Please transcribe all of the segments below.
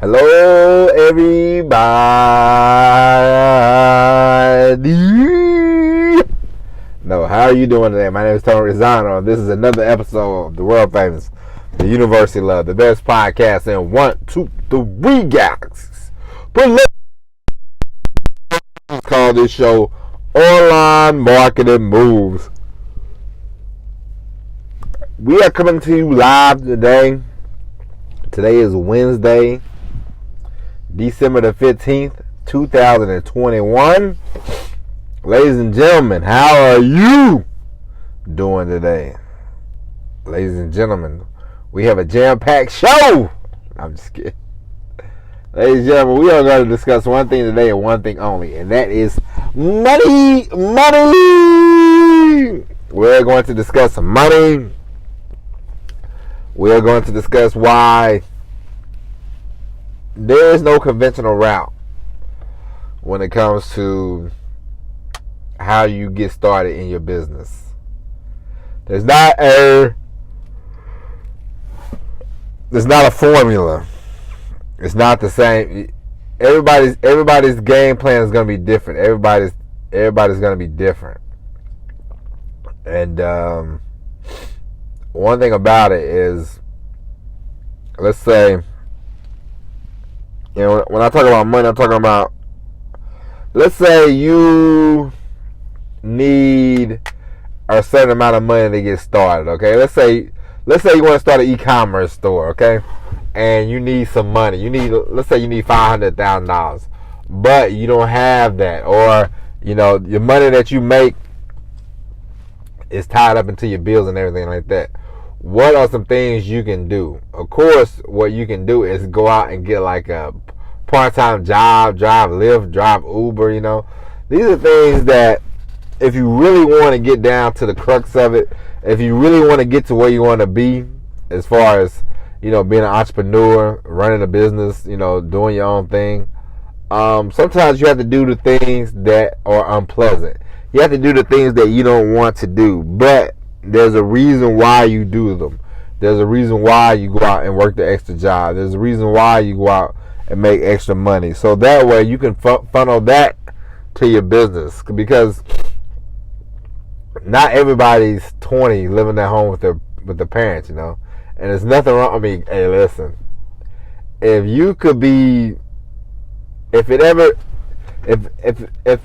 Hello, everybody. No, how are you doing today? My name is Tony Rizzano. This is another episode of the world famous, the University Love, the best podcast in 1, 2, 3 galaxies. But let's call this show Online Marketing Moves. We are coming to you live today. Today is Wednesday, December the 15th, 2021. Ladies and gentlemen, how are you doing today? Ladies and gentlemen, we have a jam-packed show. I'm just kidding. Ladies and gentlemen, we are going to discuss one thing today and one thing only, and that is money. Money! We're going to discuss money. We're going to discuss why there is no conventional route when it comes to how you get started in your business. There's not a formula. It's not the same. Everybody's game plan is going to be different. Everybody's going to be different. And one thing about it is, let's say, when I talk about money, I'm talking about, let's say you need a certain amount of money to get started, okay? Let's say you want to start an e-commerce store, okay? And you need some money. Let's say you need $500,000, but you don't have that, or your money that you make is tied up into your bills and everything like that. What are some things you can do? Of course, what you can do is go out and get like a part-time job, drive Lyft, drive Uber, These are things that if you really want to get down to the crux of it, if you really want to get to where you want to be as far as, being an entrepreneur, running a business, doing your own thing, sometimes you have to do the things that are unpleasant. You have to do the things that you don't want to do, but there's a reason why you do them. There's a reason why you go out and work the extra job. There's a reason why you go out and make extra money. So that way you can funnel that to your business. Because not everybody's 20 living at home with their parents, And there's nothing wrong. I mean, hey, listen. If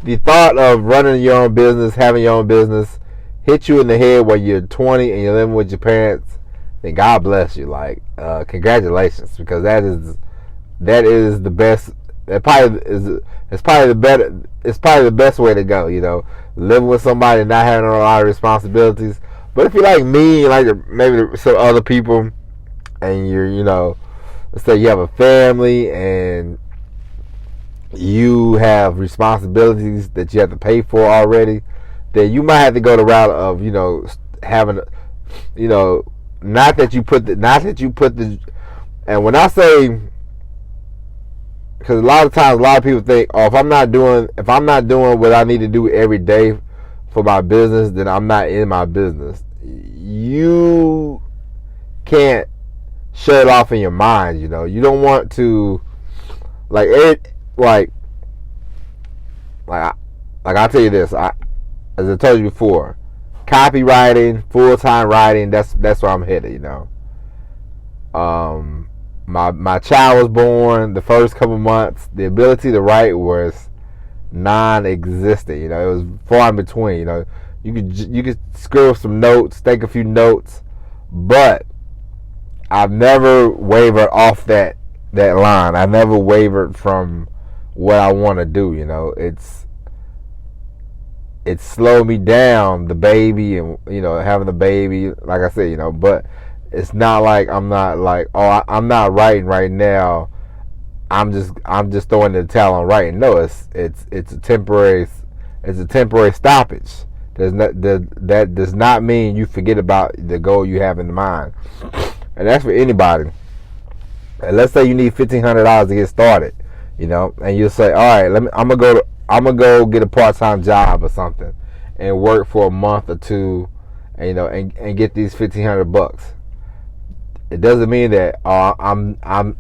the thought of running your own business, having your own business, hit you in the head when you're 20 and you're living with your parents, then God bless you. Like, congratulations, because that is the best. It's probably the best way to go. Living with somebody and not having a lot of responsibilities. But if you're like me, like maybe some other people, and you're, let's say you have a family and you have responsibilities that you have to pay for already, then you might have to go the route of, having, not that you put the, and when I say, because a lot of times, a lot of people think, oh, if I'm not doing what I need to do every day for my business, then I'm not in my business. You can't shut it off in your mind, You don't want to, I'll tell you this, as I told you before, copywriting, full-time writing, that's where I'm headed, My child was born. The first couple months, the ability to write was non-existent. It was far in between. You could scribble some notes, take a few notes, but I've never wavered off that line. I never wavered from what I want to do. It slowed me down, the baby, and having the baby. Like I said, but it's not like I'm not like, oh, I'm not writing right now. I'm just throwing the towel on writing. No, it's a temporary stoppage. That does not mean you forget about the goal you have in mind, and that's for anybody. And let's say you need $1,500 to get started, and you'll say, all right, I'm gonna go get a part-time job or something and work for a month or two, and get these $1,500. It doesn't mean that I'm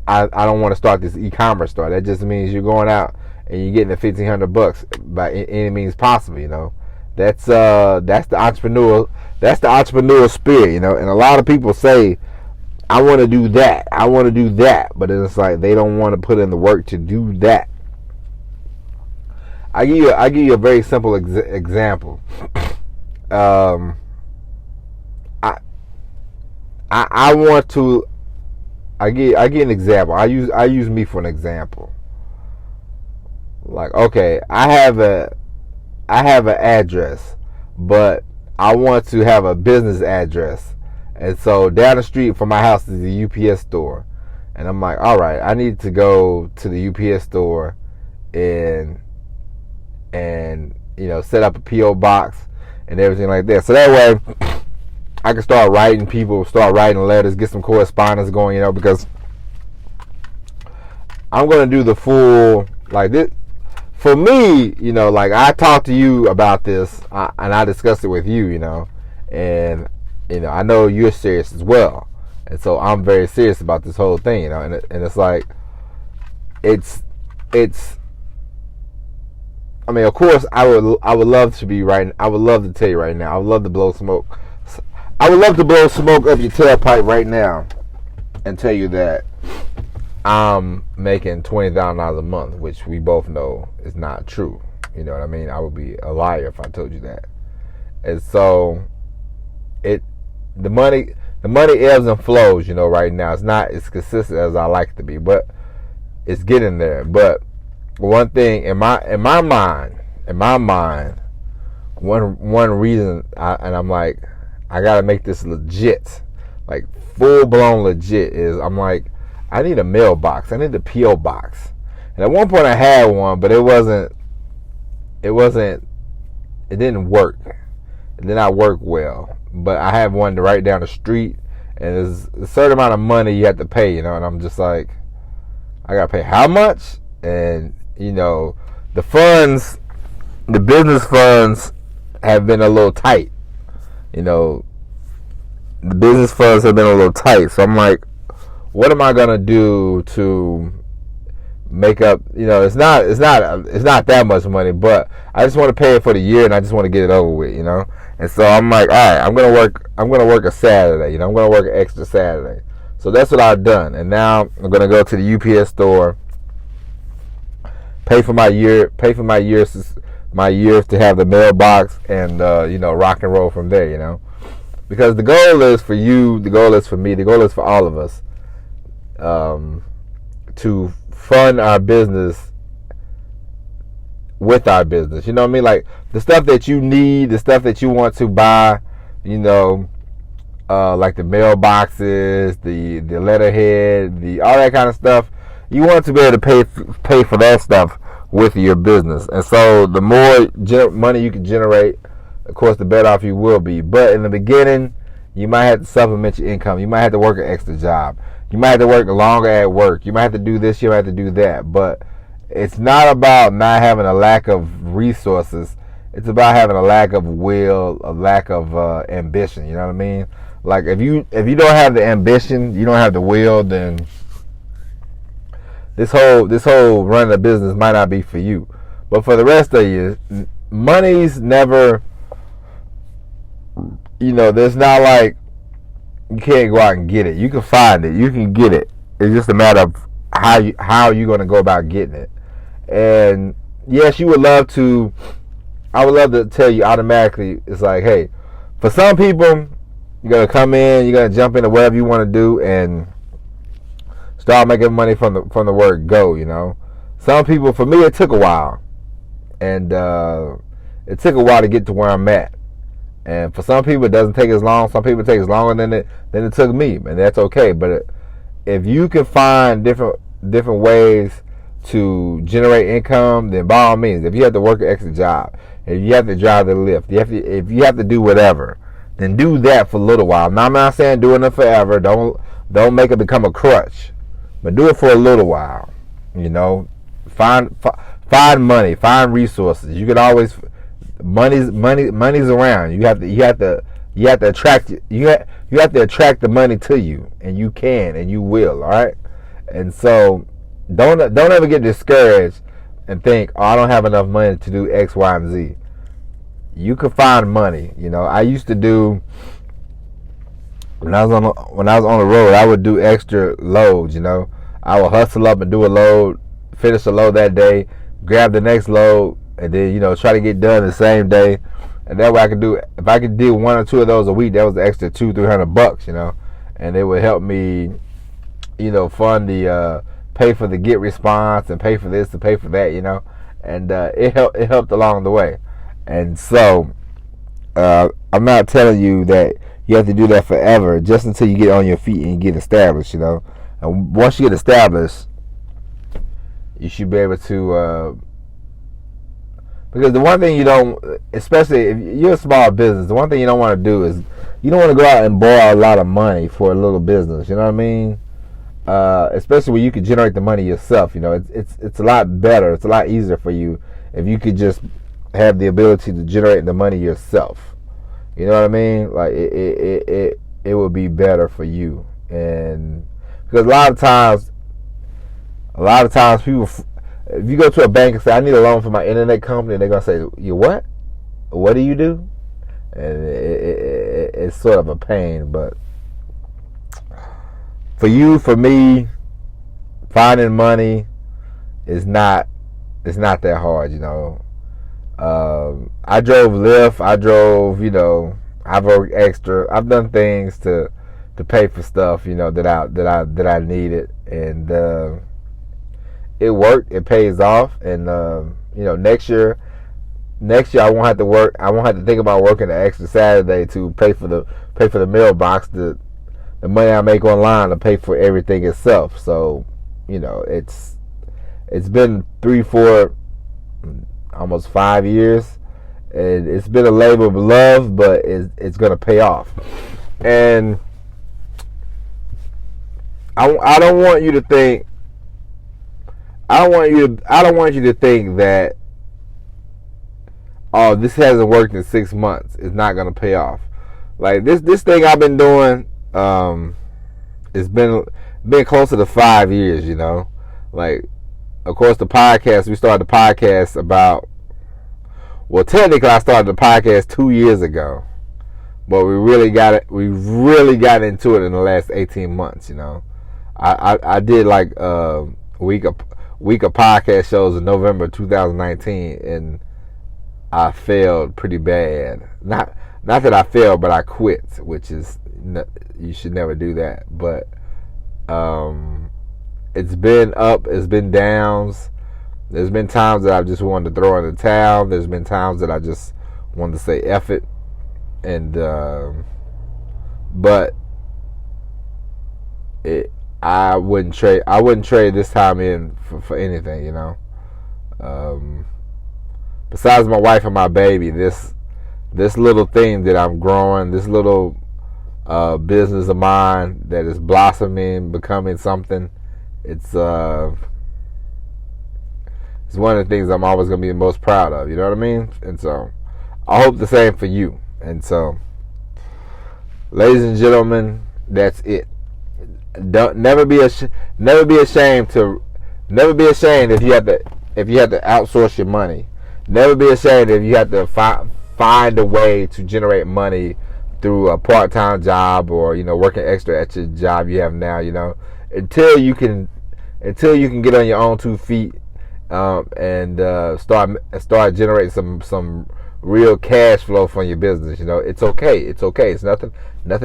I don't want to start this e-commerce store. That just means you're going out and you're getting the $1,500 by any means possible. You know, that's the entrepreneurial spirit. You know, and a lot of people say, I want to do that. I want to do that, but it's like they don't want to put in the work to do that. I give you a very simple example. I want to. I give an example. I use me for an example. Like, okay, I have an address, but I want to have a business address, and so down the street from my house is the UPS store, and I'm like, all right, I need to go to the UPS store and set up a PO box and everything like that. So that way I can start writing letters, get some correspondence going, because I'm going to do the full, like this. For me, like I talked to you about this and I discussed it with you, and, I know you're serious as well. And so I'm very serious about this whole thing, and it's like, I mean, of course, I would love to be right. I would love to tell you right now. I would love to blow smoke. I would love to blow smoke up your tailpipe right now and tell you that I'm making $20,000 a month, which we both know is not true. You know what I mean? I would be a liar if I told you that. And so, the money ebbs and flows. Right now it's not as consistent as I like it to be, but it's getting there. But one thing in my mind, one reason, I'm like, I gotta make this legit, like full blown legit, is I'm like, I need a mailbox. I need a PO box. And at one point I had one, but it didn't work. It did not work well. But I have one right down the street, and there's a certain amount of money you have to pay, and I'm just like, I gotta pay how much? And the funds, the business funds have been a little tight. The business funds have been a little tight. So I'm like, what am I gonna do to make up? It's not that much money, but I just want to pay it for the year, and I just want to get it over with. And so I'm like, all right, I'm gonna work a Saturday. I'm gonna work an extra Saturday. So that's what I've done, and now I'm gonna go to the UPS store. Pay for my years to have the mailbox, and rock and roll from there, because the goal is for you, the goal is for me, the goal is for all of us, to fund our business with our business. You know what I mean? Like the stuff that you need, the stuff that you want to buy, like the mailboxes, the letterhead, all that kind of stuff. You want to be able to pay for that stuff with your business. And so the more money you can generate, of course, the better off you will be. But in the beginning, you might have to supplement your income. You might have to work an extra job. You might have to work longer at work. You might have to do this. You might have to do that. But it's not about not having a lack of resources. It's about having a lack of will, a lack of ambition. You know what I mean? Like if you don't have the ambition, you don't have the will, then this whole run of business might not be for you. But for the rest of you, money's never, there's not like you can't go out and get it. You can find it. You can get it. It's just a matter of how you're going to go about getting it. And yes, I would love to tell you automatically, it's like, hey, for some people, you're going to come in, you're going to jump into whatever you want to do and start making money from the word go, Some people, for me, it took a while. And it took a while to get to where I'm at. And for some people, it doesn't take as long. Some people, it takes longer than it took me. And that's okay. But if you can find different ways to generate income, then by all means, if you have to work an extra job, if you have to drive the lift, if you have to do whatever, then do that for a little while. Now, I'm not saying doing it forever. Don't make it become a crutch. But do it for a little while, Find money, find resources. You could always money's around. You have to attract the money to you, and you can and you will. All right, And so don't ever get discouraged and think, oh, I don't have enough money to do X, Y, and Z. You can find money. I used to do, when I was on the road, I would do extra loads. I would hustle up and do a load, finish a load that day, grab the next load, and then try to get done the same day. And that way I could do, if I could do 1 or 2 of those a week, that was the extra $200-300, and it would help me, fund the pay for the Get response and pay for this and pay for that, and it helped along the way. And so I'm not telling you that you have to do that forever, just until you get on your feet and get established, And once you get established, you should be able to, because the one thing you don't, especially if you're a small business, the one thing you don't want to do is, you don't want to go out and borrow a lot of money for a little business. You know what I mean? Especially when you can generate the money yourself. It's a lot better. It's a lot easier for you if you could just have the ability to generate the money yourself. You know what I mean? Like it would be better for you. And because a lot of times people, if you go to a bank and say, I need a loan for my internet company, they're gonna say, you what? What do you do? And it's sort of a pain. But for me, finding money is not that hard. I drove Lyft. I've worked extra. I've done things to pay for stuff, that I needed, and it worked. It pays off, and next year I won't have to work. I won't have to think about working an extra Saturday to pay for the mailbox. The money I make online to pay for everything itself. So it's been 3, 4, almost 5 years, and it's been a labor of love, but it's gonna pay off. And I don't want you to think that, oh, this hasn't worked in 6 months, it's not gonna pay off. Like this thing I've been doing, it's been closer to 5 years. Like, of course, the podcast, we started the podcast about, well, technically I started the podcast 2 years ago, but we really got into it in the last 18 months. I did like a week of podcast shows in November 2019, and I failed pretty bad. Not that I failed, but I quit, which is, you should never do that. But it's been up, it's been downs. There's been times that I've just wanted to throw in the towel. There's been times that I just wanted to say F it. And but I wouldn't trade this time in for anything, Besides my wife and my baby, this little thing that I'm growing, this little business of mine that is blossoming, becoming something, it's one of the things I'm always going to be the most proud of. You know what I mean? And so I hope the same for you. And so, ladies and gentlemen, that's it. Never be ashamed if you have to outsource your money. Never be ashamed if you have to find a way to generate money through a part-time job, or working extra at your job you have now. Until you can get on your own 2 feet, and start generating some real cash flow from your business. It's okay. It's nothing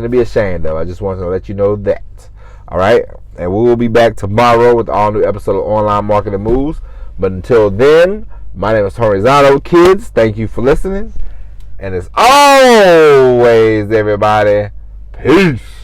to be ashamed of. I just wanted to let you know that. All right, and we will be back tomorrow with an all new episode of Online Marketing Moves. But until then, my name is Tony Zano. Kids, thank you for listening. And as always, everybody, peace.